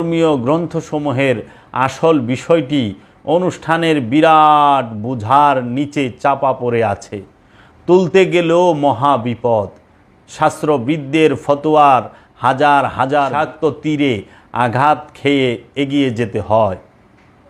ধর্মীয় গ্রন্থসমূহের আসল বিষয়টি অনুষ্ঠানের বিরাট বোঝার নিচে চাপা পড়ে আছে। তুলতে গেলেও মহা বিপদ। শাস্ত্রবিদদের ফতোয়ার হাজার হাজার শাক্ত তীরে আঘাত খেয়ে এগিয়ে যেতে হয়।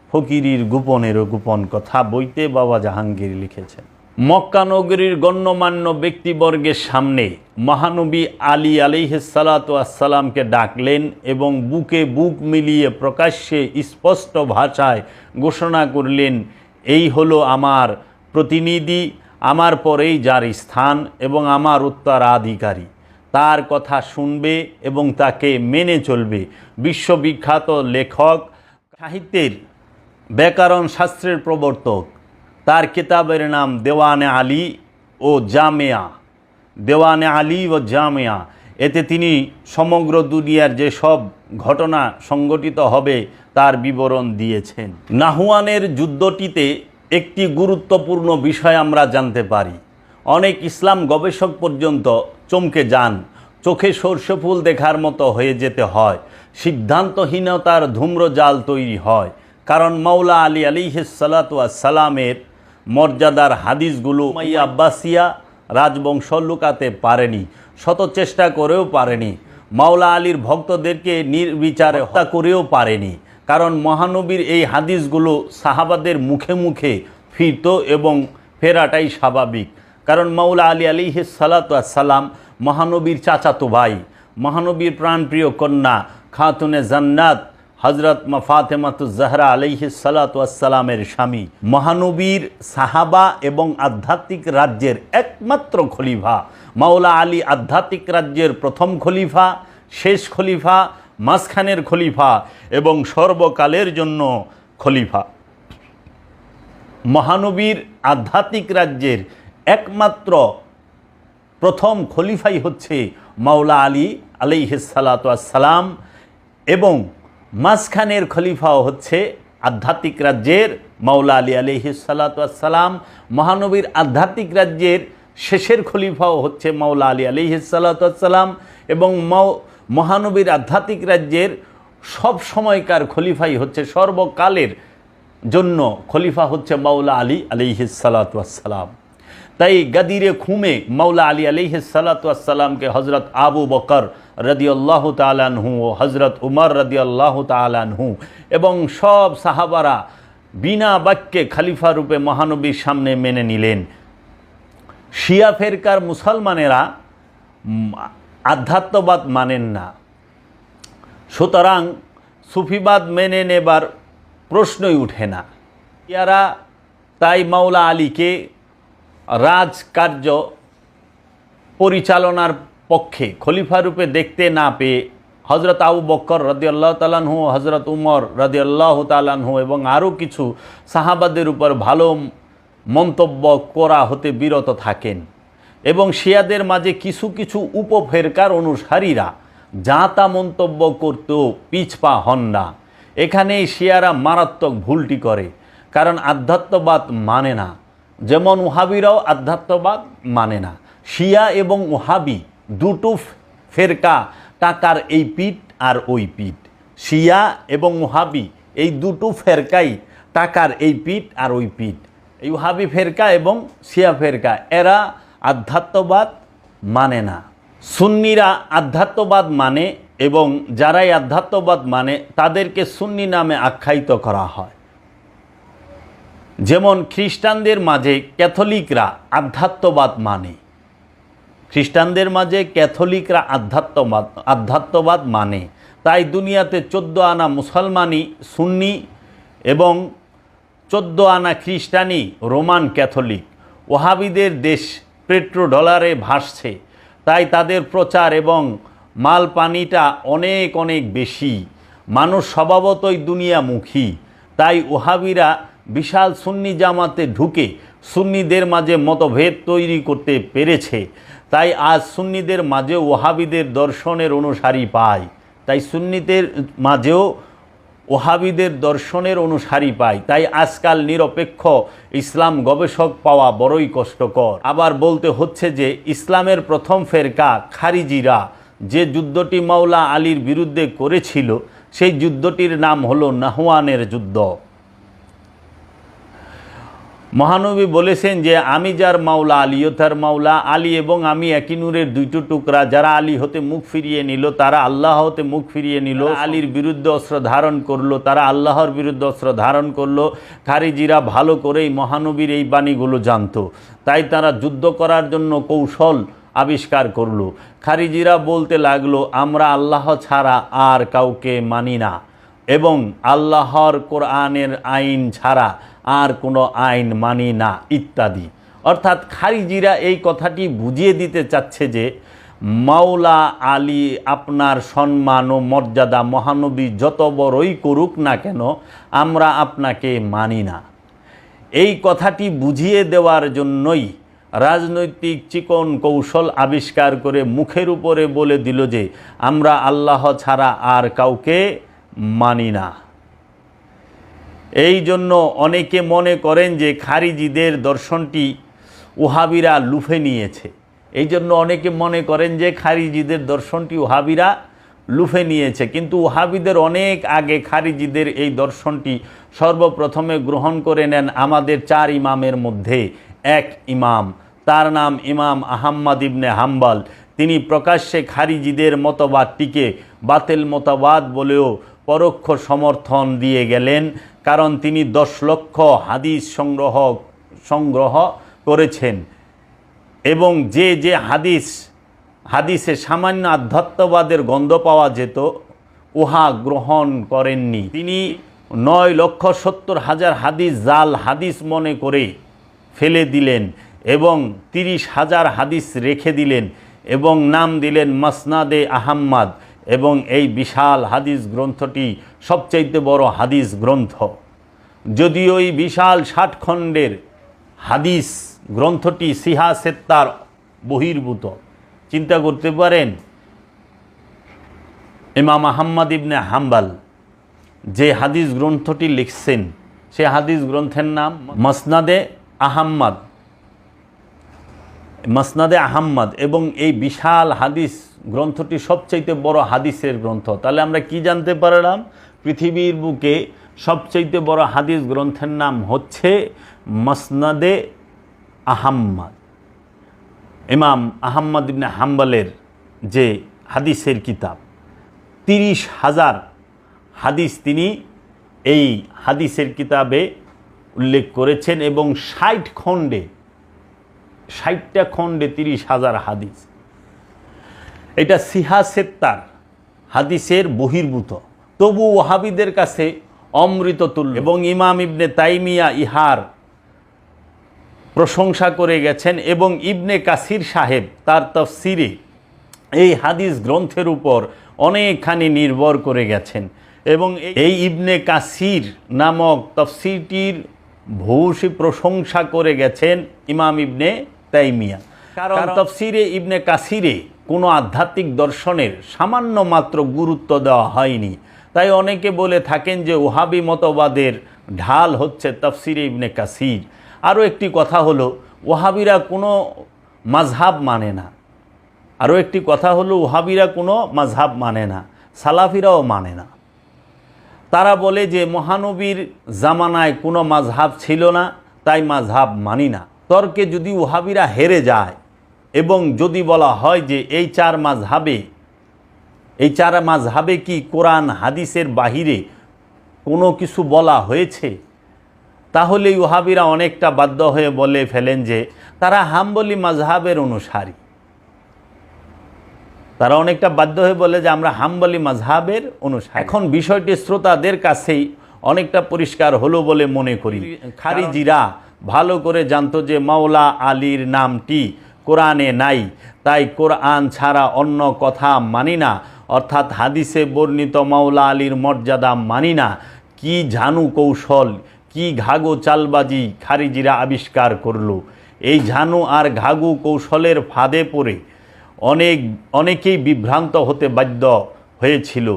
ফকিরির গোপনেরও গোপন কথা বইতে বাবা জাহাঙ্গীর লিখেছেন। মক্কা নগরীর গণ্যমান্য ব্যক্তিবর্গের সামনে মহানবী আলী আলাইহিসসালাতু ওয়াসসালামকে ডাকলেন এবং বুকে বুক মিলিয়ে প্রকাশ্যে স্পষ্ট ভাষায় ঘোষণা করলেন, এই হলো আমার প্রতিনিধি, আমার পরেই যার স্থান এবং আমার উত্তরাধিকারী। তার কথা শুনবে এবং তাকে মেনে চলবে। বিশ্ববিখ্যাত লেখক, সাহিত্যের ব্যাকরণ শাস্ত্রের প্রবর্তক, তার কিতাবের নাম দেওয়ানে আলী ও জামেয়া। দেওয়ানে আলী ও জামেয়া, এতে তিনি সমগ্র দুনিয়ার যেসব ঘটনা সংঘটিত হবে তার বিবরণ দিয়েছেন। নাহওয়ানের যুদ্ধটিতে একটি গুরুত্বপূর্ণ বিষয় আমরা জানতে পারি। অনেক ইসলাম গবেষক পর্যন্ত চমকে যান। চোখে সর্ষে ফুল দেখার মতো হয়ে যেতে হয়। সিদ্ধান্তহীনতার ধূম্রজাল তৈরি হয়। কারণ মাওলা আলী আলাইহিসসালাতু ওয়াসসালামের মর্যাদার হাদিসগুলো উমাইয়া আব্বাসিয়া রাজবংশ লুকাতে পারেনি, শত চেষ্টা করেও পারেনি। মাওলা আলীর ভক্তদেরকে নির্বিচারে হত্যা করেও পারেনি। কারণ মহানবীর এই হাদিসগুলো সাহাবাদের মুখে মুখে ফিরত এবং ফেরাটাই স্বাভাবিক। কারণ মাওলা আলী আলাইহিসসালাতু ওয়াসসালাম মহানবীর চাচাতো ভাই, মহানবীর প্রাণপ্রিয় কন্যা খাতুনে জান্নাত হজরত ফাতেমাতুজ জাহরা আলাইহিসসালাতু ওয়াসসালামের স্বামী, মহানবীর সাহাবা এবং আধ্যাত্মিক রাজ্যের একমাত্র খলিফা। মাওলা আলী আধ্যাত্মিক রাজ্যের প্রথম খলিফা, শেষ খলিফা, মাঝখানের খলিফা এবং সর্বকালের জন্য খলিফা। মহানবীর আধ্যাত্মিক রাজ্যের একমাত্র প্রথম খলিফাই হচ্ছে মাওলা আলী আলাইহিসসালাতু ওয়াসসালাম এবং মাঝখানের খলিফাও হচ্ছে আধ্যাত্মিক রাজ্যের মাওলা আলী আলাইহিসসালাতু ওয়াসসালাম। মহানবীর আধ্যাত্মিক রাজ্যের শেষের খলিফাও হচ্ছে মাওলা আলী আলাইহিসসালাতু ওয়াসসালাম এবং মহানবীর আধ্যাত্মিক রাজ্যের সব সময়কার খলিফাই হচ্ছে, সর্বকালের জন্য খলিফা হচ্ছে মাওলা আলী আলাইহিসসালাতু ওয়াসসালাম। তাই গাদিরে খুমে মাওলা আলী আলাইহিসসালাতু ওয়াসসালামকে হজরত আবু বকর রাদিয়াল্লাহু তাআলা আনহু ও হজরত উমর রাদিয়াল্লাহু তাআলা আনহু এবং সব সাহাবারা বিনা বাক্যে খলিফা রূপে মহানবীর সামনে মেনে নিলেন। শিয়া ফেরকার মুসলমানেরা আধ্যাত্মবাদ মানেন না, সুতরাং সুফিবাদ মেনে নেবার প্রশ্নই উঠে না। ইয়ারা তাই মাওলা আলীকে রাজকার্য পরিচালনার পক্ষে খলিফা রূপে দেখতে না পেয়ে হজরত আবু বকর রাদিয়াল্লাহু তাআলা আনহু, হজরত উমর রাদিয়াল্লাহু তাআলা আনহু এবং আরও কিছু সাহাবাদের উপর ভালো মন্তব্য করা হতে বিরত থাকেন। এবং শিয়াদের মাঝে কিছু কিছু উপফেরকার অনুসারীরা যা তা মন্তব্য করতেও পিছপা হন না। এখানেই শিয়ারা মারাত্মক ভুলটি করে, কারণ আধ্যাত্মবাদ মানে না। যেমন ওহাবিরাও আধ্যাত্মবাদ মানে না। শিয়া এবং ওহাবি দুটো ফেরকা, টাকার এই পিঠ আর ওই পিঠ। শিয়া এবং ওহাবি এই দুটো ফেরকাই টাকার এই পিঠ আর ওই পিঠ। এই ওহাবি ফেরকা এবং শিয়া ফেরকা এরা আধ্যাত্মবাদ মানে না। সুন্নিরা আধ্যাত্মবাদ মানে এবং যারাই আধ্যাত্মবাদ মানে তাদেরকে সুন্নি নামে আখ্যায়িত করা হয়। যেমন খ্রিস্টানদের মাঝে ক্যাথলিকরা আধ্যাত্মবাদ মানে, খ্রিস্টানদের মাঝে ক্যাথলিকরা আধ্যাত্মবাদ মানে। তাই দুনিয়াতে 14 আনা মুসলমানই সুন্নি এবং 14 আনা খ্রিস্টানই রোমান ক্যাথলিক। ওহাবিদের দেশ পেট্রো ডলারে ভাসছে, তাই তাদের প্রচার এবং মাল পানিটা অনেক অনেক বেশি। মানুষ স্বভাবতই দুনিয়ামুখী, তাই ওহাবিরা বিশাল সুন্নি জামাতে ঢুকে সুন্নিদের মাঝে মতভেদ তৈরি করতে পেরেছে। তাই আজ সুন্নিদের মাঝেও ওহাবিদের দর্শনের অনুসারী পায়, তাই সুন্নিদের মাঝেও ওহাবিদের দর্শনের অনুসারী পায়। তাই আজকাল নিরপেক্ষ ইসলাম গবেষক পাওয়া বড়ই কষ্টকর। আবার বলতে হচ্ছে যে ইসলামের প্রথম ফেরকা খারিজিরা যে যুদ্ধটি মাওলা আলীর বিরুদ্ধে করেছিল সেই যুদ্ধটির নাম হলো নাহওয়ানের যুদ্ধ। মহানবী বলেছেন যে আমি যার মাওলা আলীও তার মাওলা, আলী এবং আমি একই নূরের দুইটো টুকরা। যারা আলী হতে মুখ ফিরিয়ে নিল তারা আল্লাহ হতে মুখ ফিরিয়ে নিল, আলীর বিরুদ্ধে অস্ত্র ধারণ করলো তারা আল্লাহর বিরুদ্ধে অস্ত্র ধারণ করলো। খারিজিরা ভালো করেই মহানবীর এই বাণীগুলো জানতো, তাই তারা যুদ্ধ করার জন্য কৌশল আবিষ্কার করলো। খারিজিরা বলতে লাগলো আমরা আল্লাহ ছাড়া আর কাউকে মানি না এবং আল্লাহর কোরআনের আইন ছাড়া আর কোনো আইন মানি না ইত্যাদি। অর্থাৎ খারিজিরা এই কথাটি বুঝিয়ে দিতে চাচ্ছে যে মাওলা আলী আপনার সম্মান ও মর্যাদা মহানবী যত বড়ই করুক না কেন আমরা আপনাকে মানি না। এই কথাটি বুঝিয়ে দেওয়ার জন্যই রাজনৈতিক চিকন কৌশল আবিষ্কার করে মুখের উপরে বলে দিল যে আমরা আল্লাহ ছাড়া আর কাউকে মানি না। এই জন্য অনেকে মনে করেন যে খারিজিদের দর্শনটি ওহাবিরা লুফে নিয়েছে। এই জন্য অনেকে মনে করেন যে খারিজিদের দর্শনটি ওহাবিরা লুফে নিয়েছে, কিন্তু ওহাবিদের অনেক আগে খারিজিদের এই দর্শনটি সর্বপ্রথমে গ্রহণ করে নেন আমাদের 4 ইমামের মধ্যে এক ইমাম, তার নাম ইমাম আহমদ ইবনে হাম্বল। তিনি প্রকাশ্যে খারিজিদের মতবাদটিকে বাতিল মতবাদ বলেও পরোক্ষ সমর্থন দিয়ে গেলেন, কারণ তিনি 10 লক্ষ হাদিস সংগ্রহ করেছেন এবং যে হাদিসে সামান্য আধ্যাত্মবাদের গন্ধ পাওয়া যেত উহা গ্রহণ করেননি। তিনি 9,70,000 হাদিস জাল হাদিস মনে করে ফেলে দিলেন এবং 30,000 হাদিস রেখে দিলেন এবং নাম দিলেন মাসনাদে আহম্মদ। এবং এই বিশাল হাদিস গ্রন্থটি সবচাইতে বড় হাদিস গ্রন্থ, যদিও এই বিশাল 60 খণ্ডের হাদিস গ্রন্থটি সিহাসেত্তার বহির্ভূত। চিন্তা করতে পারেন ইমাম আহমদ ইবনে হাম্বল যে হাদিস গ্রন্থটি লিখছেন সে হাদিস গ্রন্থের নাম মাসনাদে আহম্মদ এবং এই বিশাল হাদিস গ্রন্থটি সবচাইতে বড় হাদিসের গ্রন্থ। তাহলে আমরা কি জানতে পারলাম? পৃথিবীর বুকে সবচাইতে বড় হাদিস গ্রন্থের নাম হচ্ছে মাসনাদে আহম্মদ। ইমাম আহমদ ইবনে হাম্বলের যে হাদিসের কিতাব, 30,000 হাদিস তিনি এই হাদিসের কিতাবে উল্লেখ করেছেন এবং 60টা খণ্ডে 30,000 হাদিস। এটা সিহাসেত্তার হাদিসের বহির্ভূত, তবু ওহাবিদের কাছে অমৃত তুল্য। এবং ইমাম ইবনে তাইমিয়া ইহার প্রশংসা করে গেছেন এবং ইবনে কাসির সাহেব তার তাফসিরে এই হাদিস গ্রন্থের উপর অনেকখানি নির্ভর করে গেছেন এবং এই ইবনে কাসির নামক তাফসিরটির ভূয়সী প্রশংসা করে গেছেন ইমাম ইবনে তাইমিয়া। কারণ তাফসিরে ইবনে কাসিরে কোনো আধ্যাত্মিক দর্শনের সামান্য মাত্র গুরুত্ব দেওয়া হয়নি। তাই অনেকে বলে থাকেন যে ওহাবি মতবাদের ঢাল হচ্ছে তাফসিরে ইবনে কাসির। আরও একটি কথা হলো ওহাবিরা কোনো মাযহাব মানে না, সালাফিরাও মানে না। তারা বলে যে মহানবীর জামানায় কোনো মাযহাব ছিল না, তাই মাযহাব মানি না। তর্কে যদি ওহাবিরা হেরে যায় এবং যদি বলা হয় যে এই 4 মাযহাবে কি কোরআন হাদিসের বাহিরে কোনো কিছু বলা হয়েছে, তাহলে ওহাবিরা অনেকটা বাধ্য হয়ে বলে ফেলেন যে তারা হাম্বলি মাযহাবের অনুসারী। তারা অনেকটা বাধ্য হয়ে বলে যে আমরা হাম্বলি মাযহাবের অনুসারী। এখন বিষয়টি শ্রোতাদের কাছেই অনেকটা পরিষ্কার হলো বলে মনে করি। খারিজিরা ভালো করে জানতো যে মাওলা আলীর নামটি কোরআনে নাই, তাই কোরআন ছাড়া অন্য কথা মানি না, অর্থাৎ হাদিসে বর্ণিত মাওলা আলীর মর্যাদা মানি না। কি ঝানু কৌশল, কি ঘাগো চালবাজি খারিজিরা আবিষ্কার করলো। এই ঝানু আর ঘাগু কৌশলের ফাঁদে পড়ে অনেকেই বিভ্রান্ত হতে বাধ্য হয়েছিল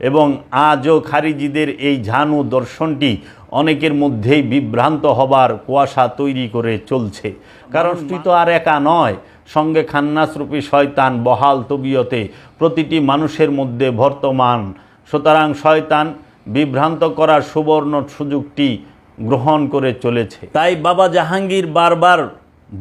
এবং আজও খারিজিদের এই ঝানু দর্শনটি অনেকের মধ্যেই বিভ্রান্ত হবার কুয়াশা তৈরি করে চলছে। কারণ তুই তো আর একা নয়, সঙ্গে খান্নাসরূপী শয়তান বহাল তবিয়তে প্রতিটি মানুষের মধ্যে বর্তমান সুতরাং শয়তান বিভ্রান্ত করার সুবর্ণ সুযোগটি গ্রহণ করে চলেছে। তাই বাবা জাহাঙ্গীর বারবার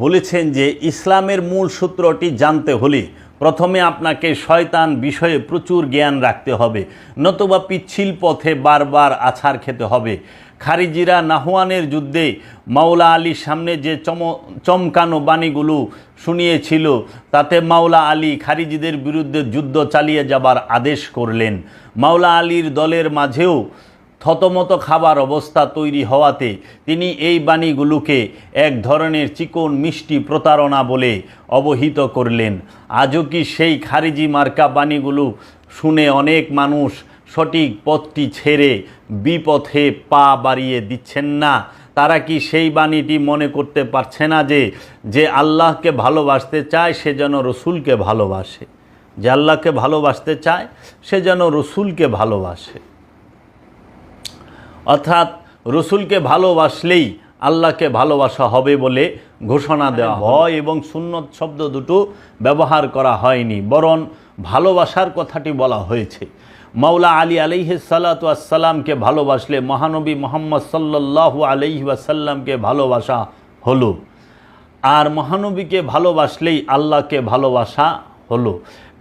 বলেছেন যে ইসলামের মূল সূত্রটি জানতে হলে প্রথমে আপনাকে শয়তান বিষয়ে প্রচুর জ্ঞান রাখতে হবে, নতুবা পিচ্ছিল পথে বারবার আছাড় খেতে হবে। খারিজিরা নাহওয়ানের যুদ্ধে মাওলা আলীর সামনে যে চমকানো বাণীগুলো শুনিয়েছিল, তাতে মাওলা আলী খারিজিদের বিরুদ্ধে যুদ্ধ চালিয়ে যাবার আদেশ করলেন। মাওলা আলীর দলের মাঝেও থতমত খাবার অবস্থা তৈরি হওয়াতে তিনি এই বাণীগুলোকে এক ধরনের চিকন মিষ্টি প্রতারণা বলে অবহিত করলেন। আজও কি সেই খারিজি মার্কা বাণীগুলো শুনে অনেক মানুষ সঠিক পথটি ছেড়ে বিপথে পা বাড়িয়ে দিচ্ছেন না? তারা কি সেই বাণীটি মনে করতে পারছে না যে আল্লাহকে ভালোবাসতে চায় সে যেন রসুলকে ভালোবাসে, যে আল্লাহকে ভালোবাসতে চায় সে যেন রসুলকে ভালোবাসে, অর্থাৎ রসুলকে ভালোবাসলেই আল্লাহকে ভালোবাসা হবে বলে ঘোষণা দেওয়া হয় এবং সুন্নত শব্দ দুটো ব্যবহার করা হয়নি, বরং ভালোবাসার কথাটি বলা হয়েছে। মাওলা আলী আলাইহিস সালাতু ওয়াসসালামকে ভালোবাসলে মহানবী মুহাম্মদ সাল্লাল্লাহু আলাইহি ওয়াসাল্লামকে ভালোবাসা হলো, আর মহানবীকে ভালোবাসলেই আল্লাহকে ভালোবাসা হলো।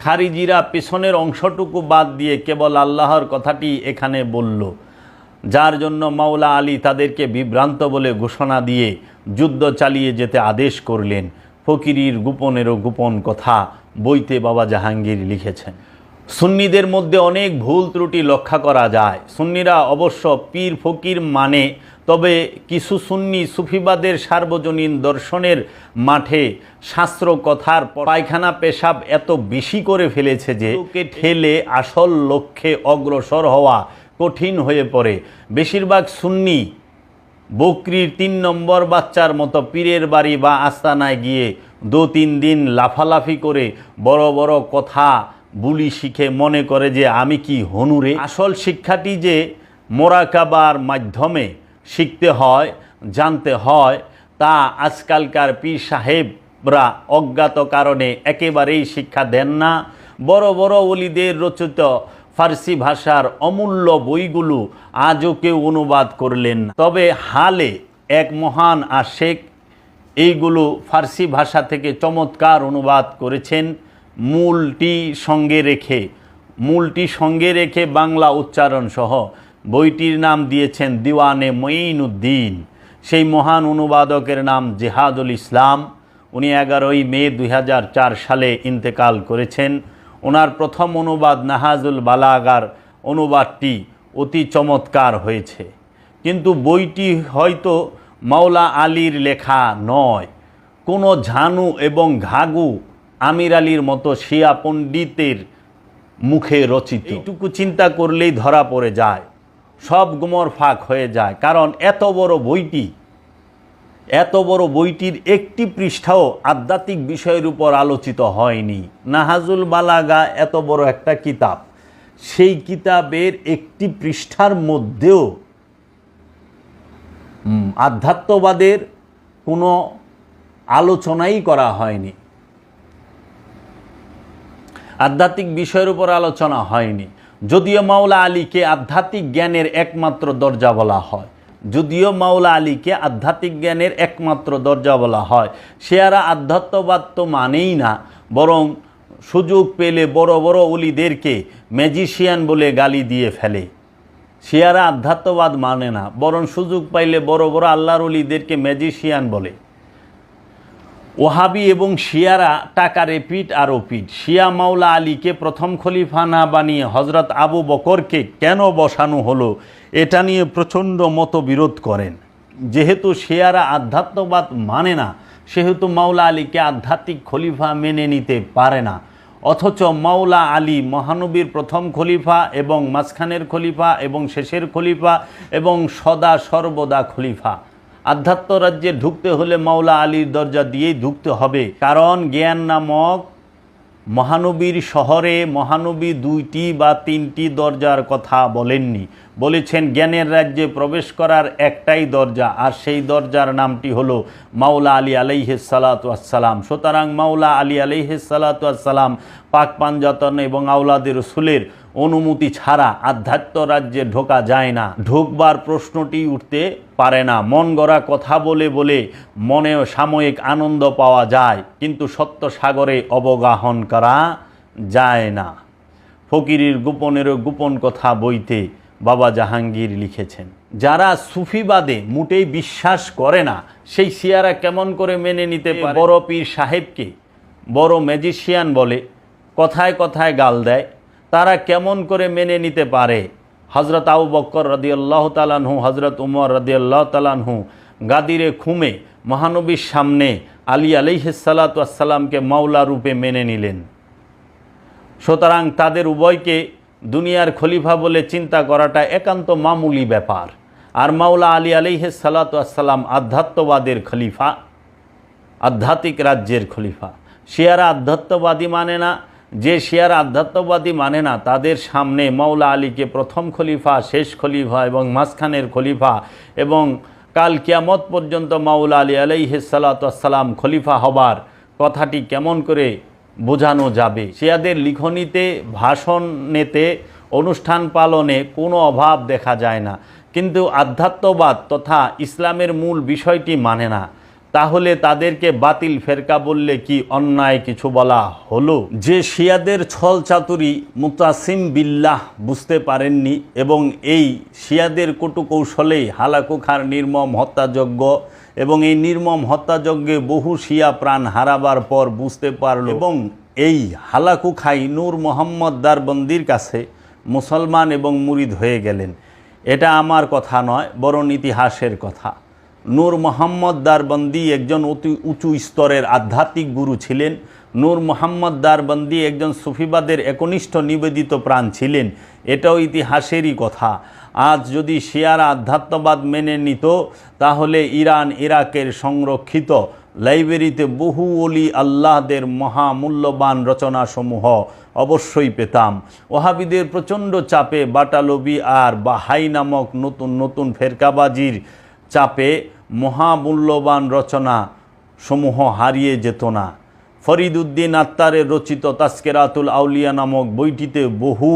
খারিজিরা পেছনের অংশটুকু বাদ দিয়ে কেবল আল্লাহর কথাটি এখানে বলল, যার জন্য মাওলা আলী তাদেরকে বিভ্রান্ত বলে ঘোষণা দিয়ে যুদ্ধ চালিয়ে যেতে আদেশ করলেন। ফকিরির গোপনেরও গোপন কথা বইতে বাবা জাহাঙ্গীর লিখেছেন। সুন্নিদের মধ্যে অনেক ভুল ত্রুটি লক্ষ্য করা যায়। সুন্নিরা অবশ্য পীর ফকির মানে, তবে কিছু সুন্নি সুফিবাদের সার্বজনীন দর্শনের মাঠে শাস্ত্র কথার পায়খানা পেশাব এত বেশি করে ফেলেছে যে ওকে ঠেলে আসল লক্ষ্যে অগ্রসর হওয়া কঠিন হয়ে পড়ে। বেশিরভাগ সুন্নি বকরির ৩ নম্বর বাচ্চার মতো পীরের বাড়ি বা আস্তানায় গিয়ে ২-৩ দিন লাফালাফি করে বড় বড় কথা বুলি শিখে মনে করে যে আমি কি হনুরে। আসল শিক্ষাটি যে মোরাকাবার মাধ্যমে শিখতে হয়, জানতে হয়, তা আজকালকার পীর সাহেবরা অজ্ঞাত কারণে একেবারেই শিক্ষা দেন না। বড় বড় ওলিদের রচিত ফার্সি ভাষার অমূল্য বইগুলো আজও কেউ অনুবাদ করলেন না। তবে হালে এক মহান আশেক এইগুলো ফার্সি ভাষা থেকে চমৎকার অনুবাদ করেছেন, মূলটি সঙ্গে রেখে বাংলা উচ্চারণ সহ। বইটির নাম দিয়েছেন দিওয়ানে মঈনুদ্দিন। সেই মহান অনুবাদকের নাম জেহাদুল ইসলাম। উনি 11ই মে 2004 সালে ইন্তেকাল করেছেন। ওনার প্রথম অনুবাদ নাহাজুল বালাগার অনুবাদটি অতি চমৎকার হয়েছে, কিন্তু বইটি হয়তো মাওলা আলীর লেখা নয়, কোনো ঝানু এবং ঘাগু আমির আলীর মতো শিয়া পণ্ডিতের মুখে রচিত। এইটুকু চিন্তা করলেই ধরা পড়ে যায়, সব গুমর ফাঁক হয়ে যায়। কারণ এত বড় বইটির একটি পৃষ্ঠাও আধ্যাত্মিক বিষয়ের উপর আলোচিত হয়নি। নাহাজুল বালাগা এত বড় একটা কিতাব, সেই কিতাবের একটি পৃষ্ঠার মধ্যেও আধ্যাত্মবাদের কোনো আলোচনাই করা হয়নি, আধ্যাত্মিক বিষয়ের উপর আলোচনা হয়নি। যদিও মাওলা আলীকে আধ্যাত্মিক জ্ঞানের একমাত্র দরজা বলা হয়, শিয়ারা আধ্যাত্মবাদ তো মানেই না, বরং সুযোগ পেলে বড় বড় ওলিদেরকে ম্যাজিশিয়ান বলে গালি দিয়ে ফেলে। শিয়ারা আধ্যাত্মবাদ মানে না, বরং সুযোগ পাইলে বড় বড় আল্লাহর ওলিদেরকে ম্যাজিশিয়ান বলে। ওহাবি এবং শিয়ারা টাকার পিঠ আর পিঠ। শিয়া মাওলা আলীকে প্রথম খলিফা না বানিয়ে হজরত আবু বকরকে কেন বসানো হলো, এটা নিয়ে প্রচণ্ড মতবিরোধ করেন। যেহেতু শিয়ারা আধ্যাত্মবাদ মানে না, সেহেতু মাওলা আলীকে আধ্যাত্মিক খলিফা মেনে নিতে পারে না। অথচ মাওলা আলী মহানবীর প্রথম খলিফা এবং মাঝখানের খলিফা এবং শেষের খলিফা এবং সদা সর্বদা খলিফা। আধ্যাত্ম রাজ্যে ঢুকতে হলে মাওলা আলীর দরজা দিয়েই ঢুকতে হবে, কারণ জ্ঞান নামক মহানবীর শহরে মহানবী 2টি বা 3টি দরজার কথা বলেননি, বলেছেন জ্ঞানের রাজ্যে প্রবেশ করার একটাই দরজা, আর সেই দরজার নামটি হলো মাওলা আলী আলাইহিস সালাতু ওয়াসসালাম। সুতরাং মাওলা আলী আলাইহিস সালাতু ওয়াসসালাম পাক পাঞ্জাতন এবং আওলাদে রসুলের অনুমতি ছাড়া আধ্যাত্ম রাজ্যে ঢোকা যায় না। ঢুকবার প্রশ্নটি উঠতে পারে না। মন গড়া কথা বলে বলে মনেও সাময়িক আনন্দ পাওয়া যায়, কিন্তু সত্য সাগরে অবগাহন করা যায় না। ফকিরের গোপনেরও গোপন কথা বইতে বাবা জাহাঙ্গীর লিখেছেন, যারা সুফিবাদে মোটেই বিশ্বাস করে না সেই শিয়ারা কেমন করে মেনে নিতে পারে? বড় পীর সাহেবকে বড় ম্যাজিশিয়ান বলে, কথায় কথায় গাল দেয়, তারা কেমন করে মেনে নিতে পারে? হজরত আবু বকর রাদিয়াল্লাহু তাআলা আনহু, হজরত উমর রাদিয়াল্লাহু তাআলা আনহু গাদিরে খুমে মহানবীর সামনে আলী আলাইহিস সালাতু ওয়াস সালামকে মাওলা রূপে মেনে নিলেন। সুতরাং তাদের উভয়কে দুনিয়ার খলিফা বলে চিন্তা করাটা একান্ত মামুলি ব্যাপার। আর মাওলা আলী আলাইহিস সালাতু ওয়াস সালাম আধ্যাত্মবাদের খলিফা, আধ্যাত্মিক রাজ্যের খলিফা। শিয়ারা আধ্যাত্মবাদী মানে না। যে শিয়ারা আধ্যাত্মবাদী মানে না তাদের সামনে মাওলা আলীকে প্রথম খলিফা, শেষ খলিফা এবং মাঝখানের খলিফা এবং কাল কিয়ামত পর্যন্ত মাওলা আলী আলাইহিস সালাতু ওয়াস সালাম খলিফা হবার কথাটি কেমন করে বোঝানো যাবে? শিয়াদের লিখনীতে, ভাষণেতে, অনুষ্ঠান পালনে কোনো অভাব দেখা যায় না, কিন্তু আধ্যাত্মবাদ তথা ইসলামের মূল বিষয়টি মানে না। তাহলে তাদেরকে বাতিল ফেরকা বললে কি অন্যায় কিছু বলা হলো? যে শিয়াদের ছল চাতুরি মুতাসিম বিল্লাহ বুঝতে পারেননি এবং এই শিয়াদের কটু কৌশলেই হালাকুখার নির্মম হত্যাযজ্ঞ এবং এই নির্মম হত্যাযজ্ঞে বহু শিয়া প্রাণ হারাবার পর বুঝতে পারল এবং এই হালাকুখাই নূর মোহাম্মদ দারবন্দির কাছে মুসলমান এবং মুরিদ হয়ে গেলেন। এটা আমার কথা নয়, বরং ইতিহাসের কথা। নূর মোহাম্মদ দারবন্দি একজন অতি উঁচু স্তরের আধ্যাত্মিক গুরু ছিলেন। নূর মোহাম্মদ দারবন্দি একজন সুফিবাদের একনিষ্ঠ নিবেদিত প্রাণ ছিলেন। এটাও ইতিহাসেরই কথা। আজ যদি শিয়ারা আধ্যাত্মবাদ মেনে নিত তাহলে ইরান, ইরাকের সংরক্ষিত লাইব্রেরিতে বহু ওলি আল্লাহদের মহামূল্যবান রচনাসমূহ অবশ্যই পেতাম। ওহাবিদের প্রচণ্ড চাপে বাটালবি আর বাহাই নামক নতুন নতুন ফেরকাবাজির চাপে মহামূল্যবান রচনা সমূহ হারিয়ে যেত না। ফরিদ উদ্দিন আত্তারের রচিত তাস্কেরাতুল আউলিয়া নামক বইটিতে বহু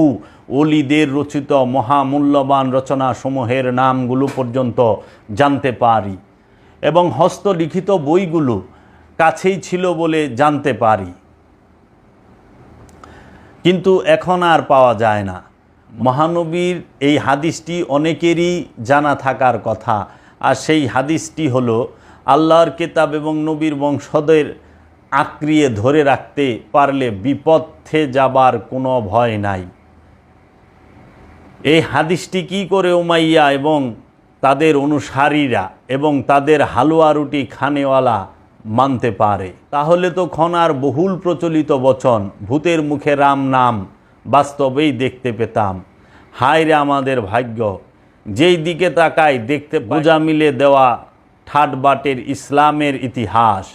ওলিদের রচিত মহামূল্যবান রচনাসমূহের নামগুলো পর্যন্ত জানতে পারি এবং হস্তলিখিত বইগুলো কাছেই ছিল বলে জানতে পারি, কিন্তু এখন আর পাওয়া যায় না। মহানবীর এই হাদিসটি অনেকেরই জানা থাকার কথা, আর সেই হাদিসটি হলো আল্লাহর কিতাব এবং নবীর বংশধর আঁকড়িয়ে ধরে রাখতে পারলে বিপথে যাবার কোনো ভয় নাই। এই হাদিসটি কি করে উমাইয়া এবং তাদের অনুসারীরা এবং তাদের হালুয়া রুটি খানেওয়ালা মানতে পারে? তাহলে তো খনার বহুল প্রচলিত বচন ভূতের মুখে রাম নাম বাস্তবেই দেখতে পেতাম। হায় রে আমাদের ভাগ্য, যেই দিকে তাকাই দেখতে বোঝা মিলে দেওয়া ঠাটবাটের ইসলামের ইতিহাস।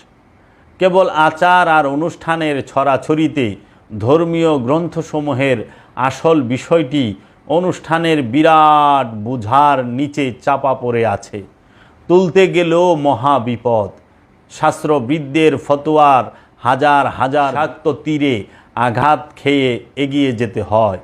কেবল আচার আর অনুষ্ঠানের ছড়াছড়িতে ধর্মীয় গ্রন্থসমূহের আসল বিষয়টি অনুষ্ঠানের বিরাট বোঝার নিচে চাপা পড়ে আছে। তুলতে গেলেও মহা বিপদ। শাস্ত্রবিদদের ফতোয়ার হাজার হাজার শাক্ত তীরে আঘাত খেয়ে এগিয়ে যেতে হয়।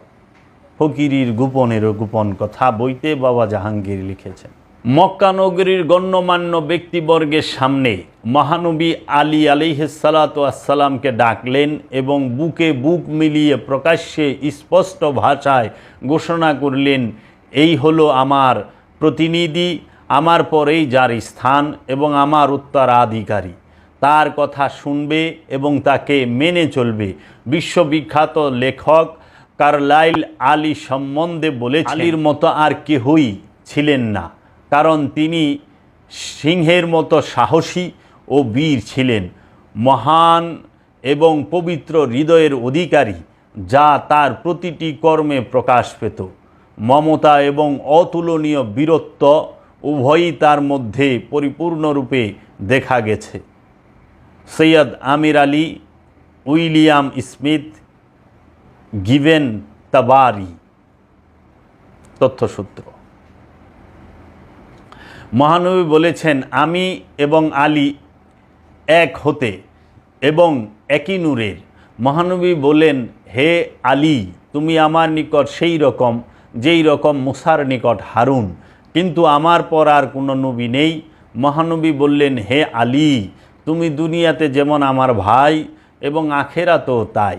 ফকিরের গোপনেরও গোপন কথা বইতে বাবা জাহাঙ্গীর লিখেছেন। মক্কা নগরীর গণ্যমান্য ব্যক্তিবর্গের সামনে মহানবী আলী আলাইহিস সালাতু ওয়াস সালামকে ডাকলেন এবং বুকে বুক মিলিয়ে প্রকাশ্যে স্পষ্ট ভাষায় ঘোষণা করলেন, এই হলো আমার প্রতিনিধি, আমার পরেই যার স্থান এবং আমার উত্তরাধিকারী। তার কথা শুনবে এবং তাকে মেনে চলবে। বিশ্ববিখ্যাত লেখক কার্লাইল আলী সম্বন্ধে বলেছেন, আলীর মতো আর কেহই ছিলেন না, কারণ তিনি সিংহের মতো সাহসী ও বীর ছিলেন। মহান এবং পবিত্র হৃদয়ের অধিকারী, যা তার প্রতিটি কর্মে প্রকাশ পেত। মমতা এবং অতুলনীয় বীরত্ব উভয়ই তার মধ্যে পরিপূর্ণরূপে দেখা গেছে। সৈয়দ আমির আলী উইলিয়াম স্মিথ গিভেন তাবারি তথ্যসূত্র। মহানবী বলেছেন, আমি এবং আলী এক হতে এবং একই নূরের। মহানবী বলেন, হে আলী, তুমি আমার নিকট সেই রকম যেই রকম মুসার নিকট হারুন, কিন্তু আমার পর আর কোনো নবী নেই। মহানবী বললেন, হে আলী, তুমি দুনিয়াতে যেমন আমার ভাই এবং আখেরাতেও তাই।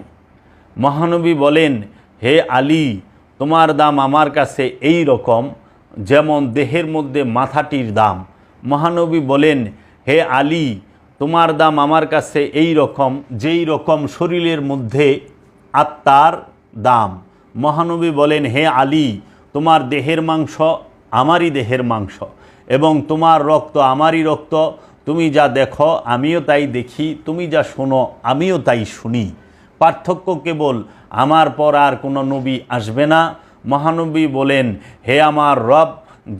মহানবী বলেন, হে আলী, তোমার দাম আমার কাছে এই রকম যেমন দেহের মধ্যে মাথাটির দাম। মহানবী বলেন, হে আলী, তোমার দাম আমার কাছে এই রকম যেই রকম শরীরের মধ্যে আত্মার দাম। মহানবী বলেন, হে আলী, তোমার দেহের মাংস আমারই দেহের মাংস এবং তোমার রক্ত আমারই রক্ত। তুমি যা দেখো আমিও তাই দেখি, তুমি যা শোনো আমিও তাই শুনি। পার্থক্য কেবল আমার পর আর কোনো নবী আসবে না। মহানবী বলেন, হে আমার রব,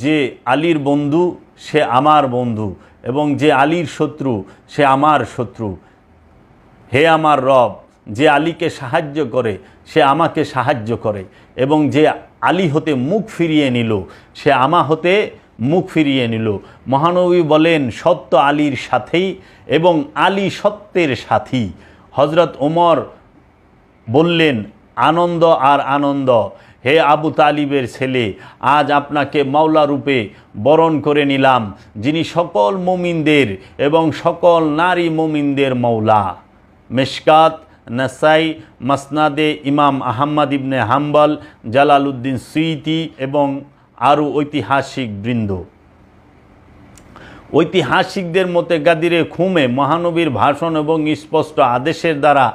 যে আলীর বন্ধু সে আমার বন্ধু এবং যে আলীর শত্রু সে আমার শত্রু। হে আমার রব, যে আলীকে সাহায্য করে সে আমাকে সাহায্য করে এবং যে আলী হতে মুখ ফিরিয়ে নিল সে আমা হতে মুখ ফিরিয়ে নিল। মহানবী বলেন, সত্য আলীর সাথেই এবং আলী সত্যের সাথী। হজরত ওমর বললেন, আনন্দ আর আনন্দ, হে আবু তালিবের ছেলে, আজ আপনাকে মাওলা রূপে বরণ করে নিলাম, যিনি সকল মুমিনদের এবং সকল নারী মুমিনদের মাওলা। মেশকাত, নাসাই, মাসনাদে ইমাম আহমদ ইবনে হাম্বল, জালালউদ্দিন সুয়ুতি এবং আরও ঐতিহাসিক বৃন্দ। ঐতিহাসিকদের মতে গাদিরে খুমে মহানবীর ভাষণ এবং স্পষ্ট আদেশের দ্বারা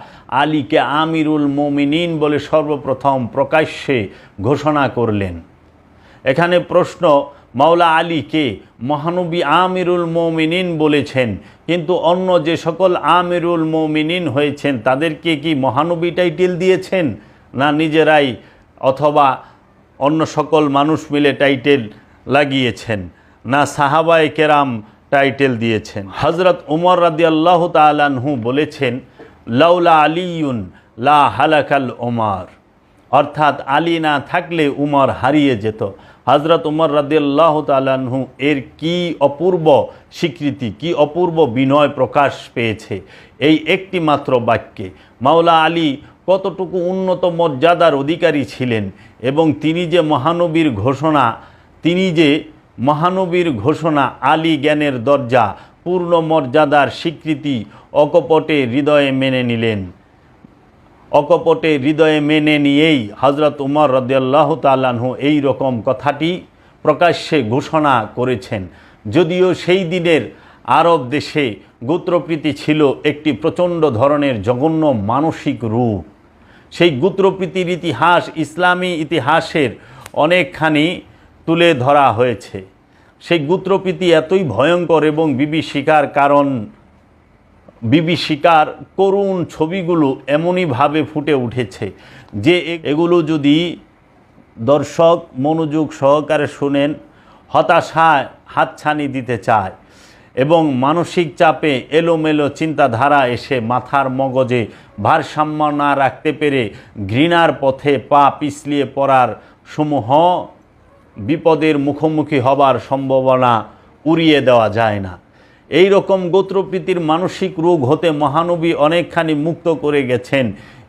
আলীকে আমিরুল মোমিনিন বলে সর্বপ্রথম প্রকাশ্যে ঘোষণা করলেন। এখানে প্রশ্ন, মাওলা আলীকে মহানবী আমিরুল মোমিনিন বলেছেন, কিন্তু অন্য যে সকল আমিরুল মোমিনিন হয়েছেন তাদেরকে কি মহানবী টাইটেল দিয়েছেন, না নিজেরাই অথবা অন্য সকল মানুষ মিলে টাইটেল লাগিয়েছেন, না সাহাবায়ে কেরাম টাইটেল দিয়েছেন? হজরত উমর রাদিয়াল্লাহু তাআলা আনহু বলেছেন, লাউলা আলিউন লা হালাকাল উমর, অর্থাৎ আলী না থাকলে উমর হারিয়ে যেত। হজরত উমর রাদিয়াল্লাহু তাআলা আনহু এর কি অপূর্ব স্বীকৃতি, কি অপূর্ব বিনয় প্রকাশ পেয়েছে এই একটি মাত্র বাক্যে। মাওলা আলী কতটুকু উন্নত মর্যাদার অধিকারী ছিলেন এবং তিনি যে মহানবীর ঘোষণা আলী জ্ঞানের দরজা, পূর্ণ মর্যাদার স্বীকৃতি অকপটে হৃদয়ে মেনে নিলেন। অকপটে হৃদয়ে মেনে নিয়েই হজরত উমর রাদিয়াল্লাহু তাআলা আনহু এই রকম কথাটি প্রকাশ্যে ঘোষণা করেছেন। যদিও সেই দিনের আরব দেশে গোত্রপ্রীতি ছিল একটি প্রচণ্ড ধরনের জঘন্য মানসিক রূপ। সেই গোত্রপ্রীতির ইতিহাস ইসলামী ইতিহাসের অনেকখানি তুলে ধরা হয়েছে। সেই গোত্রপ্রীতি এতই ভয়ঙ্কর এবং বিভীষিকার করুণ ছবিগুলো এমনইভাবে ফুটে উঠেছে যে এগুলো যদি দর্শক মনোযোগ সহকারে শুনেন, হতাশায় হাতছানি দিতে চায় এবং মানসিক চাপে এলোমেলো চিন্তাধারা এসে মাথার মগজে ভারসাম্য না রাখতে পেরে ঘৃণার পথে পা পিছলিয়ে পড়ার সমূহ বিপদের মুখোমুখি হবার সম্ভাবনা উড়িয়ে দেওয়া যায় না। এই রকম গোত্রপ্রীতির মানসিক রোগ হতে মহানবী অনেকখানি মুক্ত করে গেছেন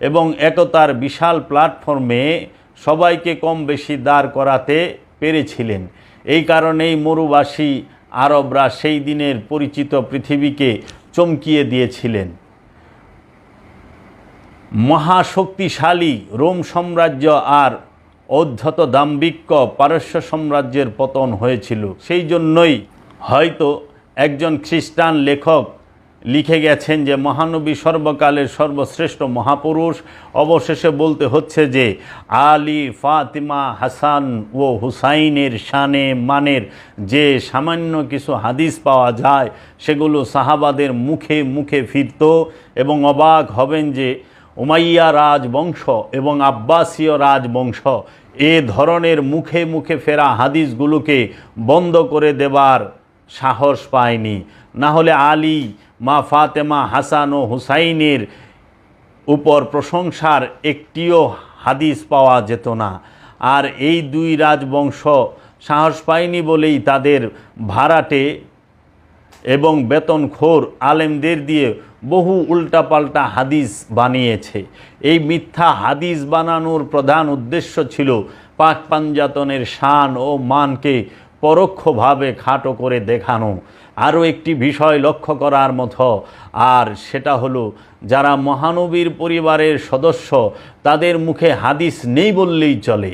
এবং একতার বিশাল প্ল্যাটফর্মে সবাইকে কম বেশি দাঁড় করাতে পেরেছিলেন। এই কারণেই মরুবাসী আরবরা সেই দিনের পরিচিত পৃথিবীকে চমকিয়ে দিয়েছিলেন। মহাশক্তিশালী রোম সাম্রাজ্য আর অধ্যত দাম্ভিক্য পারস্য সাম্রাজ্যের পতন হয়েছিল। সেই জন্যই হয়তো একজন খ্রিস্টান লেখক লিখে গেছেন যে মহানবী সর্বকালের সর্বশ্রেষ্ঠ মহাপুরুষ। অবশেষে বলতে হচ্ছে যে আলী, ফাতিমা, হাসান ও হুসাইনের শানে মানের যে সামান্য কিছু হাদিস পাওয়া যায় সেগুলো সাহাবাদের মুখে মুখে ফিরত এবং অবাক হবেন যে উমাইয়া রাজবংশ এবং আব্বাসীয় রাজবংশ এ ধরনের মুখে মুখে ফেরা হাদিসগুলোকে বন্ধ করে দেবার সাহস পায়নি। না হলে আলী, মা ফাতেমা, হাসান ও হুসাইনের উপর প্রশংসার একটিও হাদিস পাওয়া যেত না। আর এই দুই রাজবংশ সাহস পায়নি বলেই তাদের ভাড়াটে এবং বেতনখোর আলেমদের দিয়ে বহু উল্টাপাল্টা হাদিস বানিয়েছে। এই মিথ্যা হাদিস বানানোর প্রধান উদ্দেশ্য ছিল পাক পাঞ্জাতনের শান ও মানকে পরোক্ষভাবে খাটো করে দেখানো। আরও একটি বিষয় লক্ষ্য করার মতো, আর সেটা হলো যারা মহানবীর পরিবারের সদস্য তাদের মুখে হাদিস নেই বললেই চলে,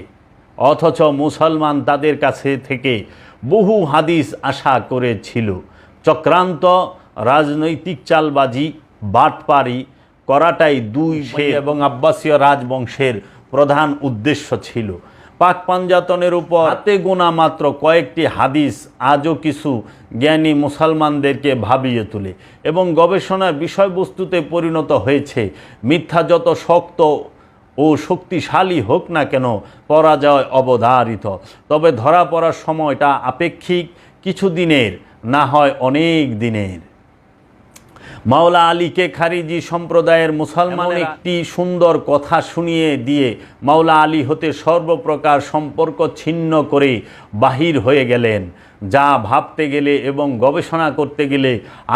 অথচ মুসলমান তাদের কাছে থেকে বহু হাদিস আশা করেছিল। চক্রান্ত, রাজনৈতিক চালবাজি, বাটপারি করাটাই দুই এবং আব্বাসীয় রাজবংশের প্রধান উদ্দেশ্য ছিল। পাক পাঞ্জাতনের উপর হাতে গোনা মাত্র কয়েকটি হাদিস আজও কিছু জ্ঞানী মুসলমানদেরকে ভাবিয়ে তোলে এবং গবেষণার বিষয়বস্তুতে পরিণত হয়েছে। মিথ্যা যত শক্ত ও শক্তিশালী হোক না কেন, পরাজয় অবধারিত। তবে ধরা পড়ার সময়টা আপেক্ষিক, কিছু দিনের, না হয় অনেক দিনের। মাওলা আলীকে খারিজি সম্প্রদায়ের মুসলমান একটি সুন্দর কথা শুনিয়ে দিয়ে মাওলা আলী হতে সর্বপ্রকার সম্পর্ক ছিন্ন করে বাহির হয়ে গেলেন। যা ভাবতে গেলে এবং গবেষণা করতে গেলে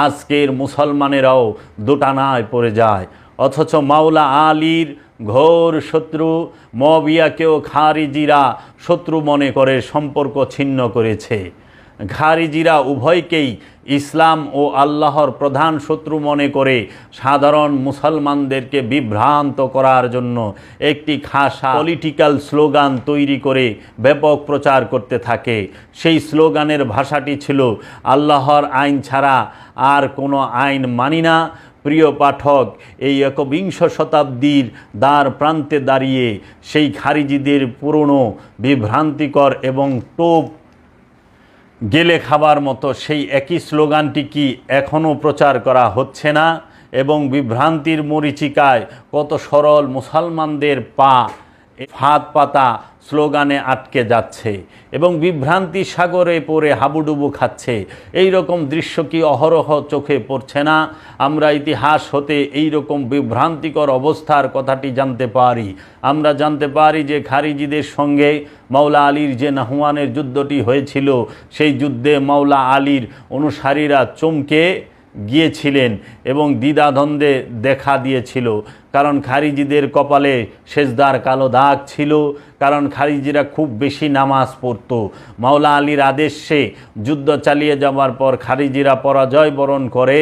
আজকের মুসলমানেরাও দোটানায় পড়ে যায়। অথচ মাওলা আলীর ঘোর শত্রু মুআবিয়াকেও খারিজিরা শত্রু মনে করে সম্পর্ক ছিন্ন করেছে। খারিজিরা উভয়কেই ইসলাম ও আল্লাহর প্রধান শত্রু মনে করে সাধারণ মুসলমানদেরকে বিভ্রান্ত করার জন্য একটি খাসা পলিটিক্যাল স্লোগান তৈরি করে ব্যাপক প্রচার করতে থাকে। সেই স্লোগানের ভাষাটি ছিল, আল্লাহর আইন ছাড়া আর কোনো আইন মানি না। প্রিয় পাঠক, এই একবিংশ শতাব্দীর দ্বার প্রান্তে দাঁড়িয়ে সেই খারিজিদের পুরনো বিভ্রান্তিকর এবং টোপ গেলে খাবার মতো সেই একই স্লোগানটি কি এখনও প্রচার করা হচ্ছে না? এবং বিভ্রান্তির মরীচিকায় কত সরল মুসলমানদের পা ফাঁদ পাতা স্লোগানে আটকে যাচ্ছে এবং বিভ্রান্তি সাগরে পড়ে হাবুডুবু খাচ্ছে। এই রকম দৃশ্য কি অহরহ চোখে পড়ছে না? আমরা ইতিহাস হতে এই রকম বিভ্রান্তিকর অবস্থার কথাটি জানতে পারি। আমরা জানতে পারি যে খারিজিদের সঙ্গে মাওলা আলীর যে নাহওয়ানের যুদ্ধটি হয়েছিল, সেই যুদ্ধে মাওলা আলীর অনুসারীরা চমকে গিয়েছিলেন এবং দ্বিধাদ্বন্দ্বে দেখা দিয়েছিল। কারণ খারিজিদের কপালে সেজদার কালো দাগ ছিল, কারণ খারিজিরা খুব বেশি নামাজ পড়ত। মাওলা আলীর আদেশে যুদ্ধ চালিয়ে যাওয়ার পর খারিজিরা পরাজয় বরণ করে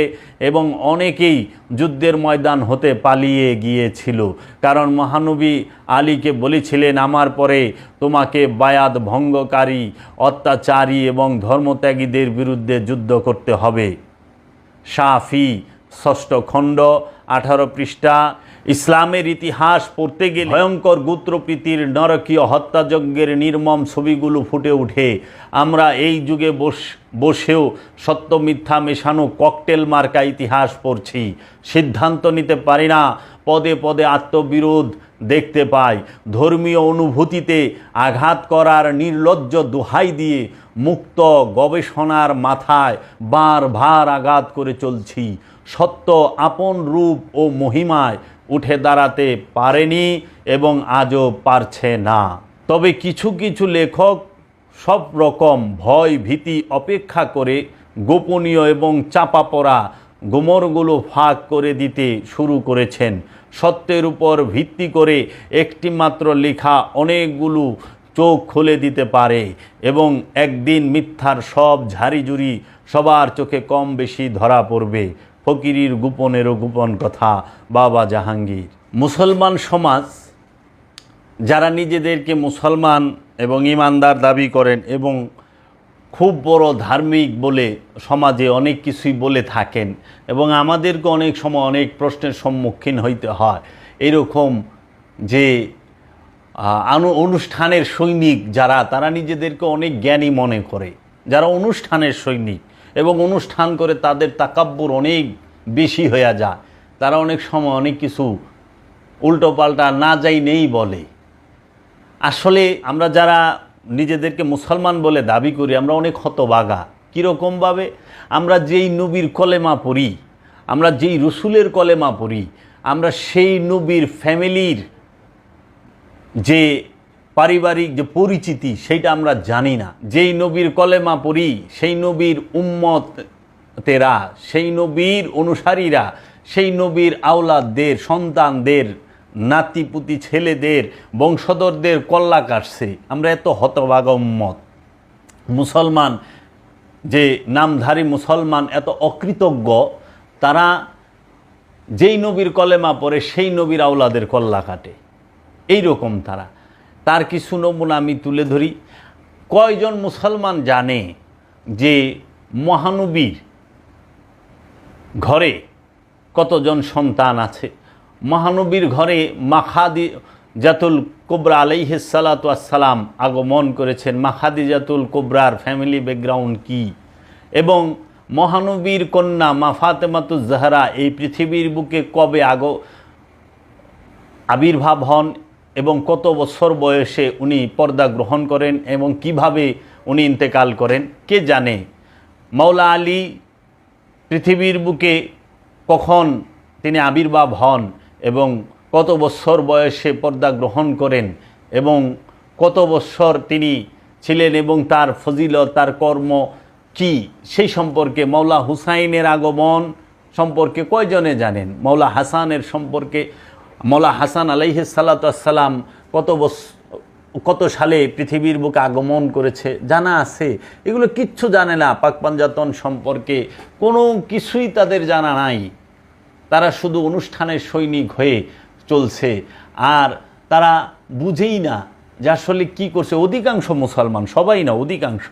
এবং অনেকেই যুদ্ধের ময়দান হতে পালিয়ে গিয়েছিল। কারণ মহানবী আলীকে বলেছিলেন, আমার পরে তোমাকে বায়াত ভঙ্গকারী, অত্যাচারী এবং ধর্মত্যাগীদের বিরুদ্ধে যুদ্ধ করতে হবে। শাফি 6ষ্ঠ খণ্ড 18 পৃষ্ঠা। ইসলামের ইতিহাস পড়তে গেলে ভয়ঙ্কর গোত্রপ্রীতির নরকীয় হত্যাযজ্ঞের নির্মম ছবিগুলো ফুটে ওঠে। আমরা এই যুগে বসেও সত্য মিথ্যা মেশানো ককটেল মার্কা ইতিহাস পড়ছি, সিদ্ধান্ত নিতে পারি না। পদে পদে আত্মবিরোধ দেখতে পাই। ধর্মীয় অনুভূতিতে আঘাত করার নির্লজ্জ দোহাই দিয়ে মুক্ত গবেষণার মাথায় বারবার আঘাত করে চলছি। সত্য আপন রূপ ও মহিমায় উঠে দাঁড়াতে পারেনি এবং আজও পারছে না। তবে কিছু কিছু লেখক সব রকম ভয় ভীতি অপেক্ষা করে গোপনীয় এবং চাপা পড়া গোমরগুলো ফাঁক করে দিতে শুরু করেছেন। সত্যের উপর ভিত্তি করে একটি মাত্র লেখা অনেকগুলো চোখ খুলে দিতে পারে এবং একদিন মিথ্যার সব ঝাড়িঝুড়ি সবার চোখে কম বেশি ধরা পড়বে। ফকিরির গোপনেরও গোপন কথা, বাবা জাহাঙ্গীর। মুসলমান সমাজ যারা নিজেদেরকে মুসলমান এবং ইমানদার দাবি করেন এবং খুব বড় ধার্মিক বলে সমাজে অনেক কিছুই বলে থাকেন এবং আমাদেরকে অনেক সময় অনেক প্রশ্নের সম্মুখীন হইতে হয়। এরকম যে অনুষ্ঠানের সৈনিক যারা, তারা নিজেদেরকে অনেক জ্ঞানী মনে করে, যারা অনুষ্ঠানের সৈনিক এবং অনুষ্ঠান করে তাদের তাকাব্বুর অনেক বেশি হয়ে যায়। তারা অনেক সময় অনেক কিছু উল্টোপাল্টা না যাই নেই বলে। আসলে আমরা যারা নিজেদেরকে মুসলমান বলে দাবি করি, আমরা অনেক হতবাগা। কীরকমভাবে? আমরা যেই নবীর কলেমা পড়ি, আমরা যেই রসুলের কলেমা পড়ি, আমরা সেই নবীর ফ্যামিলির যে পারিবারিক যে পরিচিতি সেইটা আমরা জানি না। যেই নবীর কলেমা পড়ি, সেই নবীর উম্মতেরা, সেই নবীর অনুসারীরা, সেই নবীর আওলাদদের, সন্তানদের, নাতিপুতি ছেলেদের, বংশধরদের কল্লা কাটছে। আমরা এত হতভাগা উম্মত, মুসলমান যে নামধারী মুসলমান এত অকৃতজ্ঞ, তারা যেই নবীর কলেমা পড়ে সেই নবীর আওলাদের কল্লা কাটে। এই রকম তার কিছু নমুনা আমি তুলে ধরি। কয়জন মুসলমান জানে যে মহানবীর ঘরে কতজন সন্তান আছে? মহানবীর ঘরে মাখাদিজাতুল কুবরা আলাইহিস সালাতু ওয়াস সালাম আগমন করেছেন। মাখাদিজাতুল কুবরার ফ্যামিলি ব্যাকগ্রাউন্ড কি, এবং মহানবীর কন্যা মা ফাতেমাতুজ জাহরা এই পৃথিবীর বুকে কবে আবির্ভাব হন এবং কত বছর বয়সে উনি পর্দা গ্রহণ করেন এবং কিভাবে উনি ইন্তেকাল করেন, কে জানে? মাওলা আলী পৃথিবীর বুকে কখন তিনি আবির্ভাব হন এবং কত বছর বয়সে পর্দা গ্রহণ করেন এবং কত বছর তিনি ছিলেন এবং তার ফজিলত, তার কর্ম কি, সেই সম্পর্কে, মাওলা হুসাইনের আগমন সম্পর্কে কয়জনে জানেন? মাওলা হাসানের সম্পর্কে, মাওলা হাসান আলাইহিস সালাতু ওয়াস সালাম কত সালে পৃথিবীর বুকে আগমন করেছে জানা আছে? এগুলো কিচ্ছু জানে না। পাক পাঞ্জাতন সম্পর্কে কোনো কিছুই তাদের জানা নাই। তারা শুধু অনুষ্ঠানের সৈনিক হয়ে চলছে, আর তারা বুঝেই না যে আসলে কী করছে। অধিকাংশ মুসলমান, সবাই না, অধিকাংশ